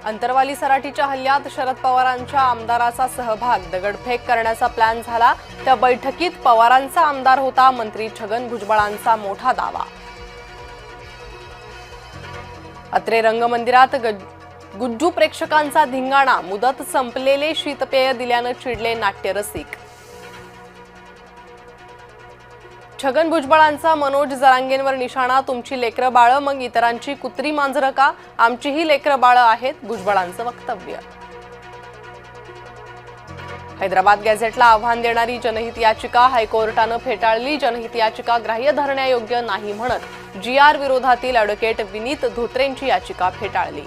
अंतरवाली सराटीच्या हल्ल्यात शरद पवारांच्या आमदाराचा सहभाग, दगडफेक करण्याचा प्लॅन झाला। त्या बैठकीत पवारांचा आमदार होता, मंत्री छगन भुजबळांचा मोठा दावा। अत्रे रंगमंदिरात गुज्जू प्रेक्षकांचा धिंगाणा, मुदत संपलेले शीतपेय दिल्यानं चिडले नाट्यरसिक। छगन भुजबळांचा मनोज जरांगेंवर निशाणा, तुमची लेकरं बाळं मग इतरांची कुत्री मांजरं का, आमचीही लेकरं बाळं आहेत, भुजबळांचं वक्तव्य। हैदराबाद गॅझेटला आव्हान देणारी जनहित याचिका हायकोर्टानं फेटाळली, जनहित याचिका ग्राह्य धरण्यायोग्य नाही म्हणत GR विरोधातील ॲडव्होकेट विनीत धोत्रेंची याचिका फेटाळली।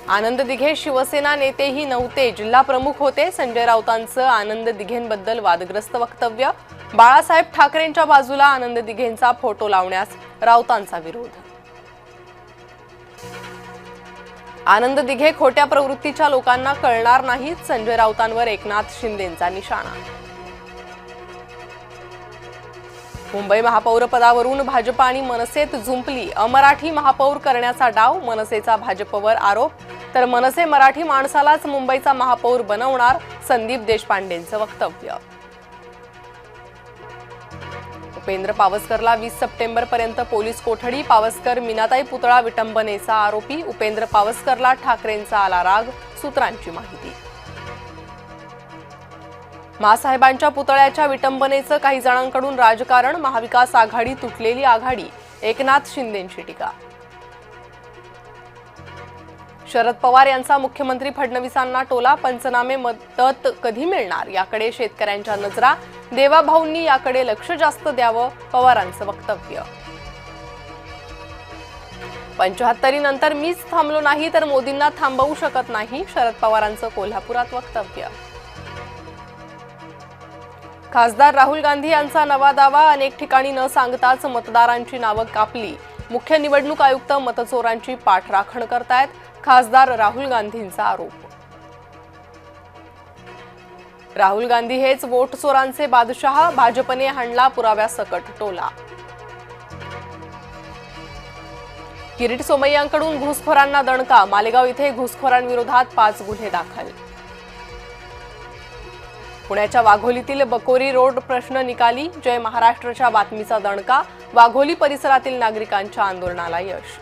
आनंद दिघे शिवसेना नेतेही नव्हते, जिल्हा प्रमुख होते, संजय राऊतांचं आनंद दिघेंबद्दल वादग्रस्त वक्तव्य। बाळासाहेब ठाकरेंच्या बाजूला आनंद दिघेंचा फोटो लावण्यास राऊतांचा विरोध। आनंद दिघे खोट्या प्रवृत्तीच्या लोकांना कळणार नाहीत, संजय राऊतांवर एकनाथ शिंदेंचा निशाणा। मुंबई महापौरपदावरून भाजप आणि मनसेत जुंपली, अमराठी महापौर करण्याचा डाव, मनसेचा भाजपवर आरोप, तर मनसे मराठी माणसालाच मुंबईचा महापौर बनवणार, संदीप देशपांडेंचं वक्तव्य। उपेंद्र पावसकरला 20 सप्टेंबरपर्यंत पोलीस कोठडी, पावसकर मीनाताई पुतळा विटंबनेचा आरोपी, उपेंद्र पावसकरला ठाकरेंचा आला राग, सूत्रांची माहिती। मासाहेबांच्या पुतळ्याच्या विटंबनेचं काही जणांकडून राजकारण, महाविकास आघाडी तुटलेली आघाडी, एकनाथ शिंदेंची टीका। शरद पवार यांचा मुख्यमंत्री फडणवीसांना टोला, पंचनामे मदत कधी मिळणार याकडे शेतकऱ्यांच्या नजरा, देवाभाऊंनी याकडे लक्ष जास्त द्यावं, पवारांचं वक्तव्य। 75 नंतर मीच थांबलो नाही तर मोदींना थांबवू शकत नाही, शरद पवारांचं कोल्हापुरात वक्तव्य। खासदार राहुल गांधी यांचा नवा दावा, अनेक ठिकाणी न सांगताच मतदारांची नावं कापली, मुख्य निवडणूक आयुक्त मतचोरांची पाठराखण करतायत, खासदार राहुल गांधींचा आरोप। राहुल गांधी हेच वोट चोरांचे बादशहा, भाजपने हाणला पुराव्यासकट टोला। किरीट सोमय्यांकडून घुसखोरांना दणका, मालेगाव इथे घुसखोरांविरोधात 5 गुन्हे दाखल। पुण्याच्या वाघोलीतील बकोरी रोड प्रश्न निकाली, जय महाराष्ट्रच्या बातमीचा दणका, वाघोली परिसरातील नागरिकांच्या आंदोलनाला यश।